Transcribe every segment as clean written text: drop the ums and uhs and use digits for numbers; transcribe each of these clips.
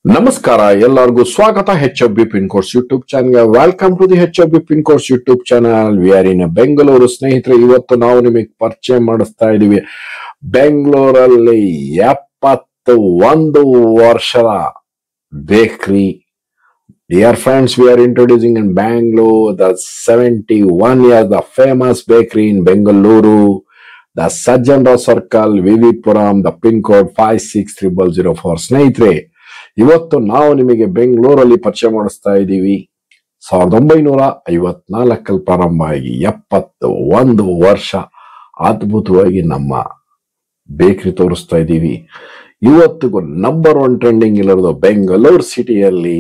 ನಮಸ್ಕಾರ ಎಲ್ಲರಿಗೂ ಸ್ವಾಗತ HFB pin course YouTube channel. Welcome to the HFB pin course YouTube channel. We are in Bengaluru. ಸ್ನೇಹಿತರೆ, ಇವತ್ತು ನಾವು ನಿಮಗೆ ಪರಿಚಯ ಮಾಡಿಸ್ತಾ ಇದೀವಿ ಬೆಂಗಳೂರಲ್ಲಿ 71 ವರ್ಷದ bakery. Dear friends, we are introducing in Bangalore the 71 years the famous bakery in Bengaluru, the Sajjandra Circle, Vivipuram, the pin code 560004. ಸ್ನೇಹಿತರೆ, ಇವತ್ತು ನಾವು ನಿಮಗೆ ಬೆಂಗಳೂರಲ್ಲಿ ಪರಿಚಯ ಮಾಡಿಸ್ತಾ ಇದ್ದೀವಿ 1954 ಪ್ರಾರಂಭ ಆಗಿ 71 ವರ್ಷ ಅದ್ಭುತವಾಗಿ ನಮ್ಮ ಬೇಕರಿ ತೋರಿಸ್ತಾ ಇದ್ದೀವಿ. ಇವತ್ತಿಗೂ ನಂಬರ್ 1 ಟ್ರೆಂಡಿಂಗ್ ಇರೋದು ಬೆಂಗಳೂರು ಸಿಟಿಯಲ್ಲಿ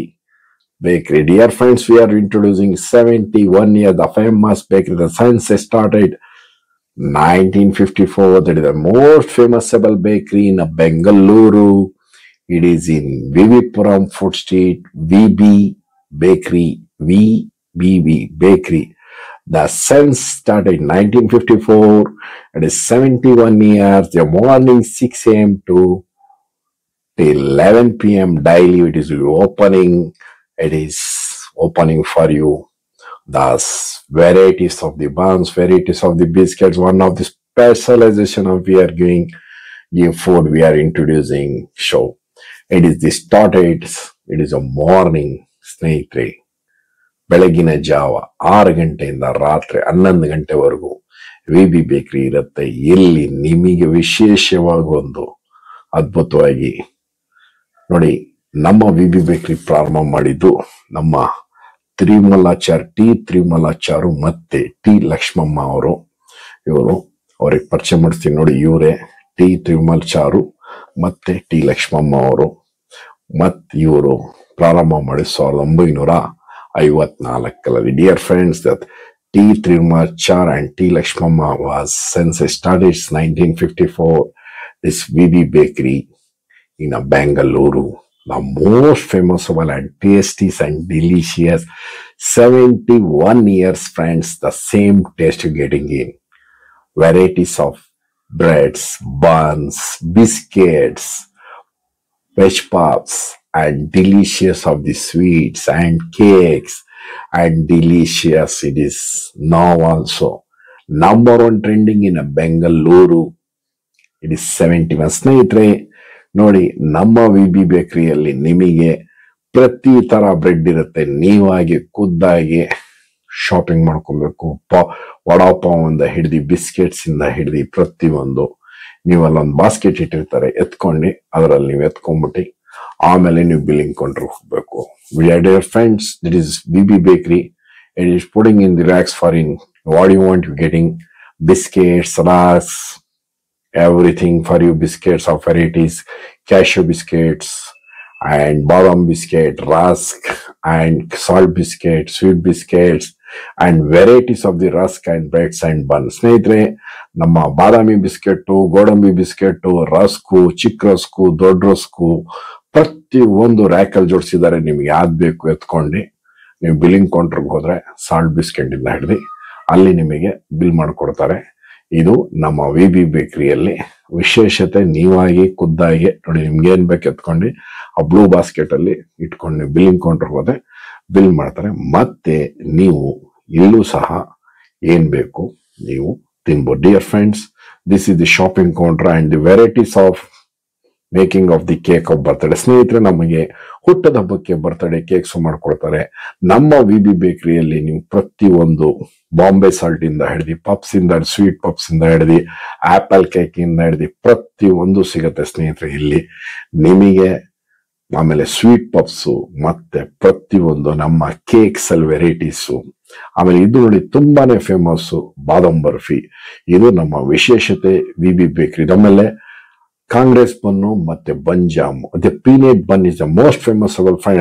bakery. Dear friends, we are introducing 71 years the famous bakery. The since started 1954. That is the most famousable bakery in Bengaluru. It is in Vivipuram Food Street, VB Bakery, VBB Bakery. The since started 1954. It is 71 years. The morning 6 a.m. to 11 p.m. daily. It is opening. It is opening for you the varieties of the buns, varieties of the biscuits. One of the specialization of we are giving the food we are introducing show. It is the started. It is a morning ಸ್ನೇಹಿತರೆ, ಬೆಳಗಿನ ಜಾವ 6 ಗಂಟೆಯಿಂದ ರಾತ್ರಿ 11 ಗಂಟೆವರೆಗೂ VB bakery ಇರುತ್ತೆ. ಇಲ್ಲಿ ನಿಮಗೆ ವಿಶೇಷವಾಗಿ ಒಂದು ಅದ್ಭುತವಾಗಿ ನೋಡಿ, ನಮ್ಮ ವಿಬಿ ಬೇಕರಿ ಪ್ರಾರಂಭ ಮಾಡಿದ್ದು ನಮ್ಮ ತ್ರಿಮಲಾಚಾರು ಮತ್ತೆ ಟಿ ಲಕ್ಷ್ಮಮ್ಮ ಅವರು. ಅವ್ರಿಗೆ ಪರಿಚಯ ಮಾಡಿಸ್ತೀನಿ ನೋಡಿ. ಇವರೇ ಟಿ ತ್ರಿಮಲಾಚಾರು ಮತ್ತೆ ಟಿ ಲಕ್ಷ್ಮಮ್ಮ ಅವರು. ಇವರು ಪ್ರಾರಂಭ ಮಾಡಿ 1954. Dear friends, that T Thirumalachar and T Lakshmamma was since started 1954 this VB bakery in Bengaluru. The most famous and tasty and delicious 71 years, friends. The same taste you're getting in varieties of breads, buns, biscuits, veg puffs, and delicious of the sweets and cakes, and delicious it is now also number 1 trending in Bengaluru. It is 71. ಸ್ನೇಹಿತರೆ ನೋಡಿ, ನಮ್ಮ VB ಬೇಕರಿಯಲ್ಲಿ ನಿಮಗೆ ಪ್ರತಿ ತರ bread ಇರುತ್ತೆ. ನೀವಾಗಿ ಖುದ್ದಾಗಿ shopping ಮಾಡ್ಕೊಬೇಕು. ವಡಾಪಾವ್ ಇಂದ ಹಿಡಿದು ಬಿಸ್ಕೆಟ್ಸ್ ಇಂದ ಹಿಡಿದು ಪ್ರತಿಯೊಂದು ನೀವಲ್ಲೊಂದು ಬಾಸ್ಕೆಟ್ ಇಟ್ಟಿರ್ತಾರೆ, ಎತ್ಕೊಂಡು ಅದರಲ್ಲಿ ನೀವು ಎತ್ಕೊಂಡ್ಬಿಟ್ಟು ಆಮೇಲೆ ನೀವು ಬಿಲ್ಲಿಂಗ್ ಕೌಂಟರ್ ಹೋಗ್ಬೇಕು. Dear friends, this is VB bakery. It is putting in the racks for in what you want, you getting biscuits, racks, everything for you. Biscuits of varieties, cashew biscuits and badam biscuit, rusk and salt biscuit, sweet biscuits, and varieties of the rusk and breads and buns. ಸ್ನೇಹಿತರೆ, ನಮ್ಮ ಬಾದಾಮಿ biscuit, ಗೋಡಂಬಿ biscuit, rusk, ಚಿಕ್ಕ rusk, ದೊಡ್ಡ rusk ಪ್ರತಿ ಒಂದು ರ್ಯಾಕಲ್ಲಿ ಜೋಡಿಸಿದ್ದಾರೆ. ನಿಮ್ಗೆ ಯಾವ್ದು ಬೇಕು ಎತ್ಕೊಂಡು ನೀವು ಬಿಲ್ಲಿಂಗ್ ಕೌಂಟರ್ಗೆ ಹೋದ್ರೆ ಸಾಲ್ಟ್ ಬಿಸ್ಕೆಟ್ ಇಂದ ಹಿಡಿದು ಅಲ್ಲಿ ನಿಮಗೆ ಬಿಲ್ ಮಾಡಿಕೊಡ್ತಾರೆ. ಇದು ನಮ್ಮ ವಿಬಿ ಬೇಕರಿಯಲ್ಲಿ ವಿಶೇಷತೆ. ನೀವಾಗಿ ಖುದ್ದಾಗಿ ನೋಡಿ, ನಿಮ್ಗೆ ಏನ್ ಬೇಕು ಎತ್ಕೊಂಡು ಆ ಬ್ಲೂ ಬಾಸ್ಕೆಟ್ ಅಲ್ಲಿ ಇಟ್ಕೊಂಡು ಬಿಲ್ಲಿಂಗ್ ಕೌಂಟರ್ ಹೋದ್ರೆ ಬಿಲ್ ಮಾಡ್ತಾರೆ. ಮತ್ತೆ ನೀವು ಇಲ್ಲೂ ಸಹ ಏನ್ ಬೇಕು ನೀವು ತಿನ್ಬೋದು. Dear friends, this is the shopping counter and the varieties of making of the cake of birthday. ಸ್ನೇಹಿತರೆ, ನಮಗೆ ಹುಟ್ಟದ ಹಬ್ಬಕ್ಕೆ ಬರ್ತ್ಡೇ ಕೇಕ್ಸ್ ಮಾಡ್ಕೊಡ್ತಾರೆ. ನಮ್ಮ ವಿಬಿ ಬೇಕರಿಯಲ್ಲಿ ನೀವು ಪ್ರತಿಯೊಂದು ಬಾಂಬೆ ಸಾಲ್ಟ್ ಇಂದ ಹಿಡಿದು ಪಪ್ಸ್ ಇಂದ, ಸ್ವೀಟ್ ಪಪ್ಸ್ ಇಂದ ಹಿಡಿದು ಆಪಲ್ ಕೇಕ್ ಇಂದ ಹಿಡಿದು ಪ್ರತಿಯೊಂದು ಸಿಗತ್ತೆ ಸ್ನೇಹಿತರೆ ಇಲ್ಲಿ ನಿಮಗೆ. ಆಮೇಲೆ ಸ್ವೀಟ್ ಪಪ್ಸು ಮತ್ತೆ ಪ್ರತಿಯೊಂದು ನಮ್ಮ ಕೇಕ್ಸ್ ಅಲ್ಲಿ ವೆರೈಟೀಸು. ಆಮೇಲೆ ಇದು ನೋಡಿ, ತುಂಬಾನೇ ಫೇಮಸ್ ಬಾದಾಮ್ ಬರ್ಫಿ. ಇದು ನಮ್ಮ ವಿಶೇಷತೆ ವಿಬಿ ಬೇಕರಿ. ಆಮೇಲೆ ಕಾಂಗ್ರೆಸ್ ಬನ್ನು ಮತ್ತೆ bun jam. The peanut bun is the most famous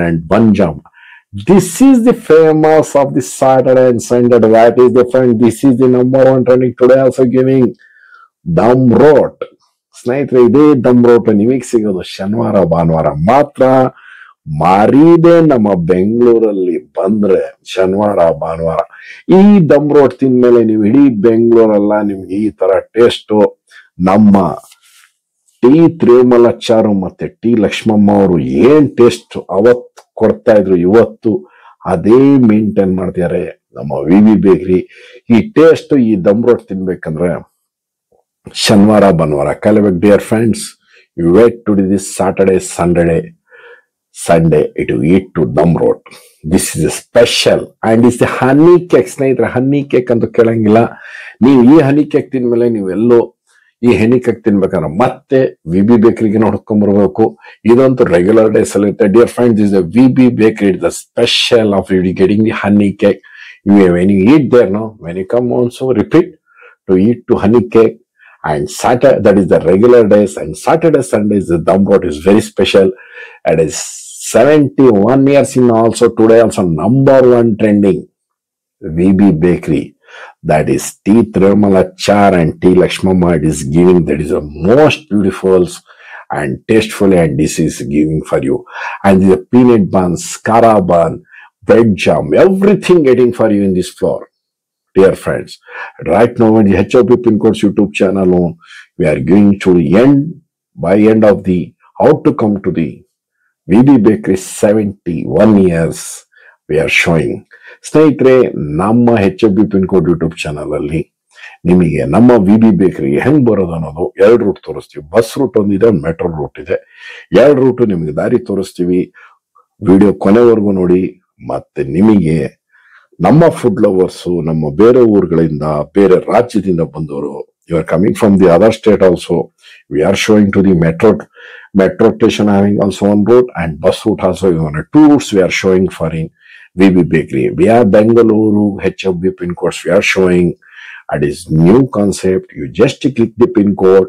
and bun jam. This is the famous of the Saturday and Sunday. That is the friend. This is the number 1 trending today. Also giving dum rot. ಸ್ನೇಹಿತರೆ, ಇದೇ ದಮ್ wrote ನಿಮಗೆ ಸಿಗೋದು ಶನಿವಾರ ಭಾನುವಾರ ಮಾತ್ರ. ಮಾರಿದೆ ನಮ್ಮ ಬೆಂಗಳೂರಲ್ಲಿ ಬಂದ್ರೆ ಶನಿವಾರ ಭಾನುವಾರ ಈ ದಮ್ ರೋಟ್ ತಿಂದ್ಮೇಲೆ ನೀವು ಇಡೀ ಬೆಂಗಳೂರಲ್ಲ ನಿಮ್ಗೆ ಈ ತರ ಟೇಸ್ಟ್ ನಮ್ಮ ಟಿ ತಿರುಮಲಾಚಾರು ಮತ್ತೆ ಟಿ ಲಕ್ಷ್ಮಮ್ಮ ಅವರು ಏನ್ ಟೇಸ್ಟ್ ಅವತ್ತು ಕೊಡ್ತಾ ಇದ್ರು ಇವತ್ತು ಅದೇ ಮೇಂಟೈನ್ ಮಾಡ್ತಿದ್ದಾರೆ ನಮ್ಮ ವಿ ಬಿ ಬೇಕ್ರಿ. ಈ ಟೇಸ್ಟ್ ಈ ದಮ್ ರೋಟ್ ತಿನ್ಬೇಕಂದ್ರೆ ಶನಿವಾರ ಭಾನುವಾರ ಕಲಿಬೇಕು dear friends. You wait to the this Saturday Sunday it eat to dum roat. This is a special and is the honey cake. ಸ್ನೇಹಿತರೆ, ಹನಿ ಕೇಕ್ ಅಂತ ಕೇಳಂಗಿಲ್ಲ. ನೀವು ಈ ಹನಿ ಕೇಕ್ ತಿಂದ್ಮೇಲೆ ನೀವೆಲ್ಲೋ ಈ ಹನಿ ಕೇಕ್ ತಿನ್ಬೇಕಂದ್ರೆ ಮತ್ತೆ ವಿ ಬಿ ಬೇಕರಿಗೆ ನೋಡ್ಕೊಂಡ್ ಬರ್ಬೇಕು. ಇದಂತೂ ರೆಗ್ಯುಲರ್ ಡೇಸ್ ಅಲ್ಲಿ ಇರುತ್ತೆ dear friends. Is the V B bakery, it the special of getting the honey cake. When you eat there no, when you come also repeat to eat to honey cake. And Saturday, that is the regular days, and Saturday, Sundays, the dum rot is very special. It is 71 years in also today, also number one trending VB Bakery. That is T Tirumalachar and T Lakshmamma. It is giving, that is the most beautiful and tasteful, and this is giving for you. And the peanut buns, kara bun, bread jam, everything getting for you in this floor. Dear friends, right now in the HOP Pin Codes YouTube channel, we are going to the end of the how to come to the VB Bakery 71 years we are showing. ಸ್ನೇಹಿತರೆ, ನಮ್ಮ HOP Pin Code YouTube channel ಅಲ್ಲಿ ನಿಮಗೆ ನಮ್ಮ VB bakery ಹೆಂಗ್ ಬರೋದು ಅನ್ನೋದು 2 root ತೋರಿಸ್ತೀವಿ. Bus route ಒಂದಿದೆ, ಮೆಟ್ರೋ ರೂಟ್ ಇದೆ. 2 ರೂಟ್ ನಿಮಗೆ ದಾರಿ ತೋರಿಸ್ತೀವಿ. ವಿಡಿಯೋ ಕೊನೆವರೆಗೂ ನೋಡಿ. ಮತ್ತೆ ನಿಮಗೆ ನಮ್ಮ ಫುಡ್ ಲವರ್ಸ್, ನಮ್ಮ ಬೇರೆ ಊರುಗಳಿಂದ, ಬೇರೆ ರಾಜ್ಯದಿಂದ ಬಂದವರು, you are coming from the other state also, we are showing to the metro station having also one route, and bus route also. Even 2 routes we are showing for in VB Bakery. We are Bengaluru HOB pin codes we are showing. It is new concept. You just click the pin code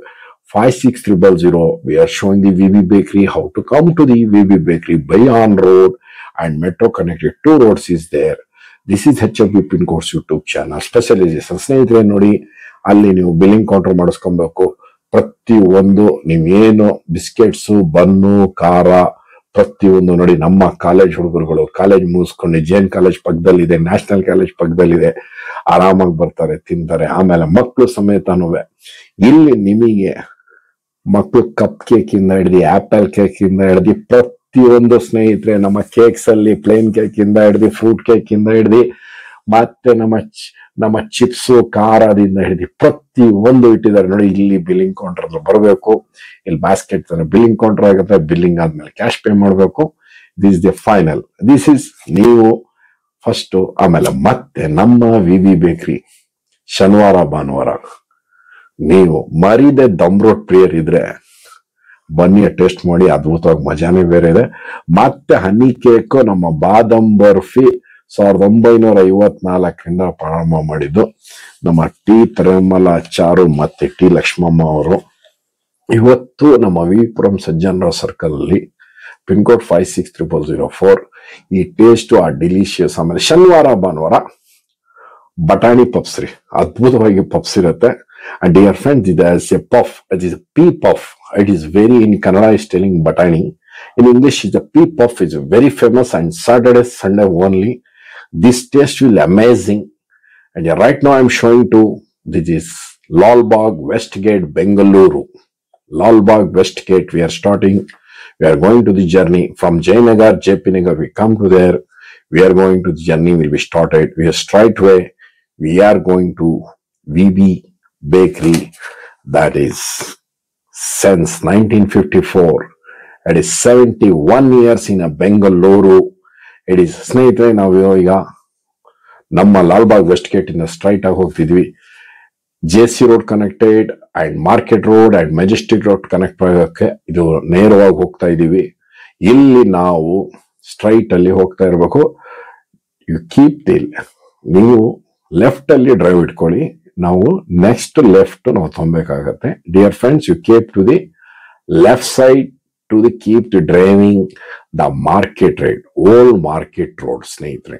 56000. We are showing the VB Bakery, how to come to the VB Bakery by on road, and metro connected 2 roads is there. This is HOP pin codes YouTube channel specialization. ಸ್ನೇಹಿತರೆ ನೋಡಿ, ಅಲ್ಲಿ ನೀವು billing counter ಮಾಡಿಸ್ಕೊಬೇಕು. ಪ್ರತಿಯೊಂದು ನೀವೇನು biscuits, bun, ಖಾರ ಪ್ರತಿಯೊಂದು ನೋಡಿ. ನಮ್ಮ ಕಾಲೇಜ್ ಹುಡುಗರುಗಳು ಕಾಲೇಜ್ ಮುಗಿಸ್ಕೊಂಡು ಜೈನ್ ಕಾಲೇಜ್ ಪಕ್ಕದಲ್ಲಿದೆ, ನ್ಯಾಷನಲ್ ಕಾಲೇಜ್ ಪಕ್ಕದಲ್ಲಿದೆ, ಆರಾಮಾಗಿ ಬರ್ತಾರೆ, ತಿಂತಾರೆ. ಆಮೇಲೆ ಮಕ್ಕಳು ಸಮೇತನೂ ಇಲ್ಲಿ ನಿಮಗೆ ಮಕ್ಕಳು ಕಪ್ ಕೇಕ್ ಇಂದ ಹಿಡಿದು ಆಪಲ್ ಕೇಕ್ ಇಂದ ಹಿಡಿದು ಪ್ರತಿಯೊಂದು ಸ್ನೇಹಿತರೆ, ನಮ್ಮ ಕೇಕ್ಸ್ ಅಲ್ಲಿ ಪ್ಲೇನ್ ಕೇಕ್ ಇಂದ ಹಿಡಿದು ಫ್ರೂಟ್ ಕೇಕ್ ಇಂದ ಹಿಡಿದು ಮತ್ತೆ ನಮ್ಮ ಚಿಪ್ಸು, ಖಾರದಿಂದ ಹಿಡಿದು ಪ್ರತಿ ಒಂದು ಇಟ್ಟಿದ್ದಾರೆ ನೋಡಿ. ಇಲ್ಲಿ ಬಿಲ್ಲಿಂಗ್ ಕೌಂಟರ್ ಬರಬೇಕು. ಇಲ್ಲಿ ಬಾಸ್ಕೆಟ್ ಬಿಲ್ಲಿಂಗ್ ಕೌಂಟರ್ ಆಗುತ್ತೆ. ಬಿಲ್ಲಿಂಗ್ ಆದ್ಮೇಲೆ ಕ್ಯಾಶ್ ಪೇ ಮಾಡಬೇಕು. This the final. This is ನೀವು ಫಸ್ಟ್. ಆಮೇಲೆ ಮತ್ತೆ ನಮ್ಮ VB ಬೇಕರಿ ಶನಿವಾರ ಭಾನುವಾರ ನೀವು ಮರಿದೆ ದಮ್ ರೋಟ್ ಪ್ರಿಯರ್ ಇದ್ರೆ ಬನ್ನಿ, ಟೇಸ್ಟ್ ಮಾಡಿ. ಅದ್ಭುತವಾಗಿ ಮಜಾನೇ ಬೇರೆ ಇದೆ. ಮತ್ತೆ ಹನಿ ಕೇಕ್, ನಮ್ಮ ಬಾದಾಮ್ ಬರ್ಫಿ 1954 ಪ್ರಾರಂಭ ಮಾಡಿದ್ದು ನಮ್ಮ ಟಿ ತಿರುಮಲಾಚಾರು ಮತ್ತೆ ಟಿ ಲಕ್ಷ್ಮಮ್ಮ ಅವರು. ಇವತ್ತು ನಮ್ಮ ವಿಪುರಂ ಸಜ್ಜನರಾವ್ ಸರ್ಕಲ್ ಅಲ್ಲಿ ಪಿನ್ ಕೋಡ್ 56004. ಈ ಟೇಸ್ಟ್ ಆ ಡಿಲಿಷಿಯಸ್. ಆಮೇಲೆ ಶನಿವಾರ ಭಾನುವಾರ ಬಟಾಣಿ ಪಪ್ಸ್ ರೀ, ಅದ್ಭುತವಾಗಿ ಪಪ್ಸ್ ಇರುತ್ತೆ. And dear friends, it is a puff. It is a pea puff. It is very, in Kannada is telling batani. In English, the pea puff is very famous, and Saturday, Sunday only. This taste will amazing. And right now I'm showing to, this is Lal Bagh Westgate, Bengaluru. Lal Bagh Westgate, we are starting. We are going to the journey from Jayanagar, JP Nagar. We come to there. We are going to the journey will be started. We are straight away. We are going to VB Bakery. That is since 1954. It is 71 years in a Bengaluru. It is ಸ್ನೇಹಿತರೆ, ನಾವು ಈಗ ನಮ್ಮ Lalbagh West gate ಇಂದ straight ಆಗಿ ಹೋಗ್ತಿದ್ವಿ. JC road connected and market road and Majestic road connect ಆಗೋಕ್ಕೆ ಇದು ನೇರವಾಗಿ ಹೋಗ್ತಾ ಇದೀವಿ. ಇಲ್ಲಿ ನಾವು ಸ್ಟ್ರೈಟ್ ಅಲ್ಲಿ ಹೋಗ್ತಾ ಇರಬೇಕು. ಯು ಕೀಪ್ ದಿಲ್, ನೀವು ಲೆಫ್ಟ್ ಅಲ್ಲಿ ಡ್ರೈವ್ ಇಟ್ಕೊಳ್ಳಿ. ನಾವು ನೆಕ್ಸ್ಟ್ ಲೆಫ್ಟ್ ನಾವು ತೊಗೊಬೇಕಾಗತ್ತೆ. Dear friends, you keep to the left side to the keep the driving the market road, old market road. ಸ್ನೇಹಿತರೆ,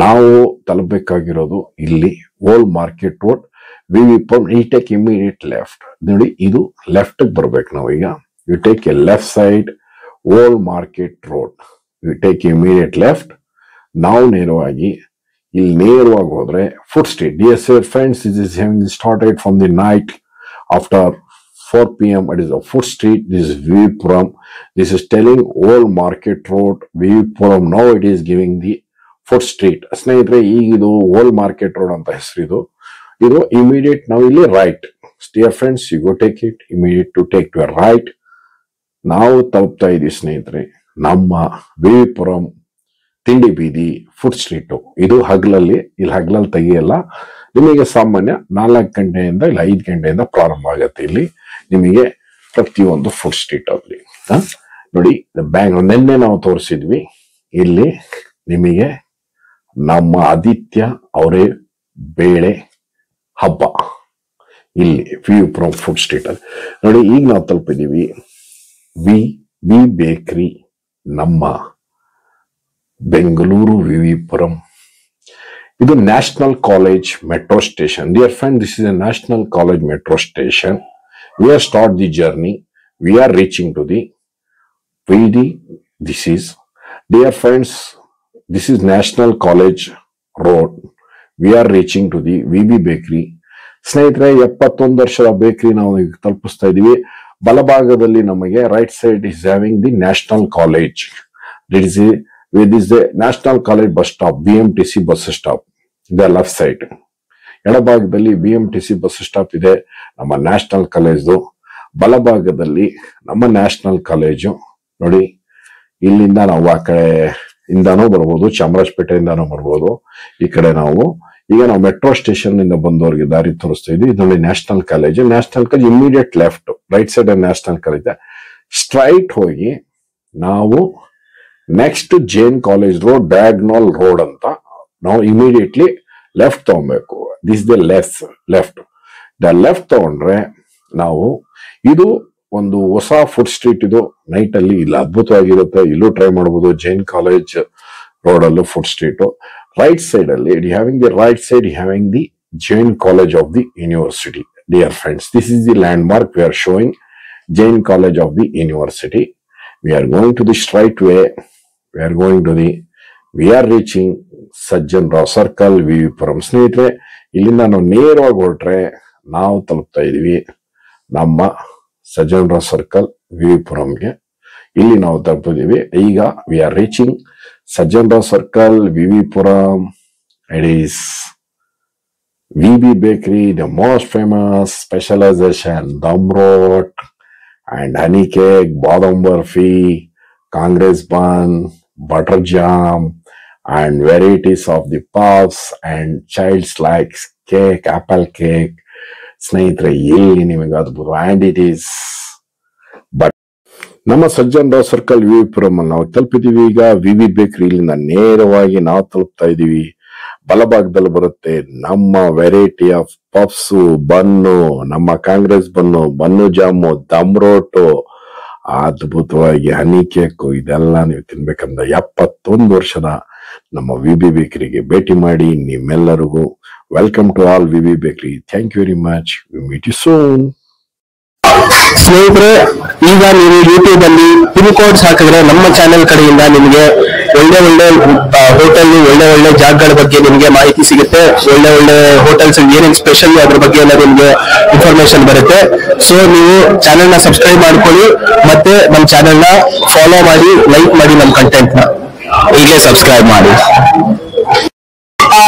ನಾವು ತಲುಪಬೇಕಾಗಿರೋದು ಇಲ್ಲಿ old market road. We take immediate left. ನೋಡಿ, ಇದು ಲೆಫ್ಟ್ ಬರ್ಬೇಕು ನಾವು ಈಗ. You take a left side, old market road. You take immediate left. ನಾವು ನೇರವಾಗಿ ಇಲ್ಲಿ ನೇರವಾಗಿ ಹೋದ್ರೆ food street. Dear friends, this is started from the night after 4 p.m. It is a food street. This is Vivipuram. This is telling Old Market Road, Vivipuram. Now it is giving the food street. ಸ್ನೇಹಿತರೆ, ಈಗ ಇದು old market road ಅಂತ ಹೆಸರಿದು. ಇದು immediate ನಾವು ಇಲ್ಲಿ right. Dear friends, you go take it immediate to take to right. ನಾವು ತಲುಪ್ತಾ ಇದೀವಿ ಸ್ನೇಹಿತರೆ ನಮ್ಮ ವಿವಿಪುರಂ ತಿಂಡಿ ಬೀದಿ ಫುಡ್ ಸ್ಟ್ರೀಟು. ಇದು ಹಗಲಲ್ಲಿ, ಇಲ್ಲಿ ಹಗಲಲ್ಲಿ ತೆಗಿಯಲ್ಲ. ನಿಮಗೆ ಸಾಮಾನ್ಯ 4 ಗಂಟೆಯಿಂದ ಇಲ್ಲ 5 ಗಂಟೆಯಿಂದ ಪ್ರಾರಂಭ ಆಗುತ್ತೆ. ಇಲ್ಲಿ ನಿಮಗೆ ಪ್ರತಿಯೊಂದು ಫುಡ್ ಸ್ಟ್ರೀಟ್ ಅಲ್ಲಿ ನೋಡಿ, ನಿನ್ನೆ ನಾವು ತೋರಿಸಿದ್ವಿ. ಇಲ್ಲಿ ನಿಮಗೆ ನಮ್ಮ ಆದಿತ್ಯ ಅವರೇ ಬೇಳೆ ಹಬ್ಬ ಇಲ್ಲಿ ವಿವಿಪುರಂ ಫುಡ್ ಸ್ಟ್ರೀಟ್ ಅಲ್ಲಿ ನೋಡಿ. ಈಗ ನಾವು ತಲುಪಿದೀವಿ ವಿ ಬೇಕರಿ, ನಮ್ಮ ಬೆಂಗಳೂರು ವಿವಿಪುರಂ. ಇದು National College metro station. Dear friend, this is a National College metro station. We are start the journey. We are reaching to the VB. This is, dear friends, this is National College road. We are reaching to the VB bakery. ಸ್ನೇಹಿತರೆ, 71 ವರ್ಷದ bakery ನಾವು ಈಗ ತಲುಪಿಸ್ತಾ ಇದೀವಿ. ಬಲಭಾಗದಲ್ಲಿ ನಮಗೆ right side is having the national college. This is the national college bus stop, BMTC bus stop. The left side ಎಡಭಾಗದಲ್ಲಿ BMTC bus stop ಇದೆ, ನಮ್ಮ ನ್ಯಾಷನಲ್ ಕಾಲೇಜು. ಬಲಭಾಗದಲ್ಲಿ ನಮ್ಮ ನ್ಯಾಷನಲ್ ಕಾಲೇಜು ನೋಡಿ. ಇಲ್ಲಿಂದ ನಾವು ಆ ಕಡೆ ಇಂದಾನೂ ಬರ್ಬೋದು, ಚಾಮರಾಜಪೇಟೆಯಿಂದಾನೂ ಬರ್ಬೋದು. ಈ ಕಡೆ ಈಗ ನಾವು ಮೆಟ್ರೋ ಸ್ಟೇಷನ್ ಇಂದ ಬಂದವರಿಗೆ ದಾರಿ ತೋರಿಸ್ತಾ ಇದ್ವಿ. ಇದರಲ್ಲಿ national college. National college immediate left, right side national college. Straight ಹೋಗಿ ನಾವು next Jain College road, diagonal road ಅಂತ ನಾವು ಇಮಿಡಿಯೇಟ್ಲಿ ಲೆಫ್ಟ್ ತಗೊಬೇಕು. ದಿಸ್ ದ ಲೆಫ್ಟ್ ತಗೊಂಡ್ರೆ ನಾವು ಇದು ಒಂದು ಹೊಸ ಫುಡ್ ಸ್ಟ್ರೀಟ್. ಇದು ನೈಟ್ ಅಲ್ಲಿ ಇಲ್ಲಿ ಅದ್ಭುತವಾಗಿರುತ್ತೆ. ಇಲ್ಲೂ ಟ್ರೈ ಮಾಡಬಹುದು. ಜೈನ್ ಕಾಲೇಜ್ ರೋಡ್ ಅಲ್ಲೂ ಫುಡ್ ಸ್ಟ್ರೀಟ್. ರೈಟ್ ಸೈಡ್ ಅಲ್ಲಿ having the right side having the Jain College of the university. Dear friends, this is the landmark we are showing, Jain College of the university. We are going to the straight way. We are reaching Sajjan Rao circle, VV Puram. ಸ್ನೇಹಿತರೆ, ಇಲ್ಲಿಂದ ನಾವು ನೇರವಾಗಿ ಹೊರಟ್ರೆ ನಾವು ತಲುಪ್ತಾ ಇದೀವಿ ನಮ್ಮ Sajjan Rao circle, ವಿವಿಪುರಂಗೆ. ಇಲ್ಲಿ ನಾವು ತಲುಪಿದೀವಿ. ಈಗ V are reaching Sajjan Rao circle, VV Puram. It is VB bakery, the most famous specialisation dum wrote and honey cake, badam barfi, Congress bun, butter jam, and varieties of the puffs and child's likes cake, apple cake. ಸ್ನೇಹಿತರೆ, ಎಲ್ಲಿ ನಿಮಗೆ ಅದ್ಭುತ. And it is but ನಮ್ಮ Sajjan Rao circle VV Puram ಅಲ್ಲಿ ನಾವು ತಲುಪಿದೀವಿ. ಈಗ ವಿವಿ bakery ಇಲ್ಲಿಂದ ನೇರವಾಗಿ ನಾವು ತಲುಪ್ತಾ ಇದೀವಿ. ಬಲಭಾಗದಲ್ಲಿ ಬರುತ್ತೆ ನಮ್ಮ ವೆರೈಟಿ ಆಫ್ ಪಫ್ಸು, ಬನ್ನು, ನಮ್ಮ ಕಾಂಗ್ರೆಸ್ ಬನ್ನು ಜಾಮು, ದಮ್ ರೋಟು, ಅದ್ಭುತವಾಗಿ ಹನಿ ಕೇಕು. ಇದೆಲ್ಲ ನೀವು ತಿನ್ಬೇಕಂದ 71 ವರ್ಷದ ನಮ್ಮ ವಿಬಿ ಬೇಕರಿಗೆ ಭೇಟಿ ಮಾಡಿ. ನಿಮ್ಮೆಲ್ಲರಿಗೂ welcome to all VB bakery. Thank you very much. We meet you soon. ಸ್ನೇಹಿತರೆ, ಈಗ ನೀವು ಯೂಟ್ಯೂಬ್ ಅಲ್ಲಿ ಪಿನ್ ಕೋಡ್ಸ್ ಹಾಕಿದ್ರೆ ನಮ್ಮ ಚಾನೆಲ್ ಕಡೆಯಿಂದ ನಿಮಗೆ ಒಳ್ಳೆ ಹೋಟೆಲ್, ಒಳ್ಳೆ ಜಾಗಗಳ ಬಗ್ಗೆ ನಿಮಗೆ ಮಾಹಿತಿ ಸಿಗುತ್ತೆ. ಒಳ್ಳೆ ಹೋಟೆಲ್ಸ್ ಏನೇನು ಸ್ಪೆಷಲ್ ಅದ್ರ ಬಗ್ಗೆ ಎಲ್ಲ ನಿಮಗೆ ಇನ್ಫಾರ್ಮೇಶನ್ ಬರುತ್ತೆ. ಸೊ ನೀವು ಚಾನೆಲ್ ನ ಸಬ್ಸ್ಕ್ರೈಬ್ ಮಾಡ್ಕೊಳ್ಳಿ, ಮತ್ತೆ ನಮ್ಮ ಚಾನೆಲ್ ನ ಫಾಲೋ ಮಾಡಿ, ಲೈಕ್ ಮಾಡಿ. ನಮ್ಮ ಕಂಟೆಂಟ್ ನ ಈಗಲೇ ಸಬ್ಸ್ಕ್ರೈಬ್ ಮಾಡಿ.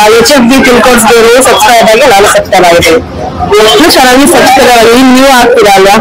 HFB ಪಿನ್ ಕೋಡ್ಸ್ ಸಬ್ಸ್ಕ್ರೈಬ್ ಆಗಿ ನಾನು ಸಬ್ಸ್ಕ್ರೈಬ್ ಆಗಿದ್ದೀನಿ. ಎಷ್ಟು ಚೆನ್ನಾಗಿ ಸಬ್ಸ್ಕ್ರೈಬ್ ಆಗಿ ನೀವು ಆಗ್ತೀರಾ ಅಲ್ವಾ?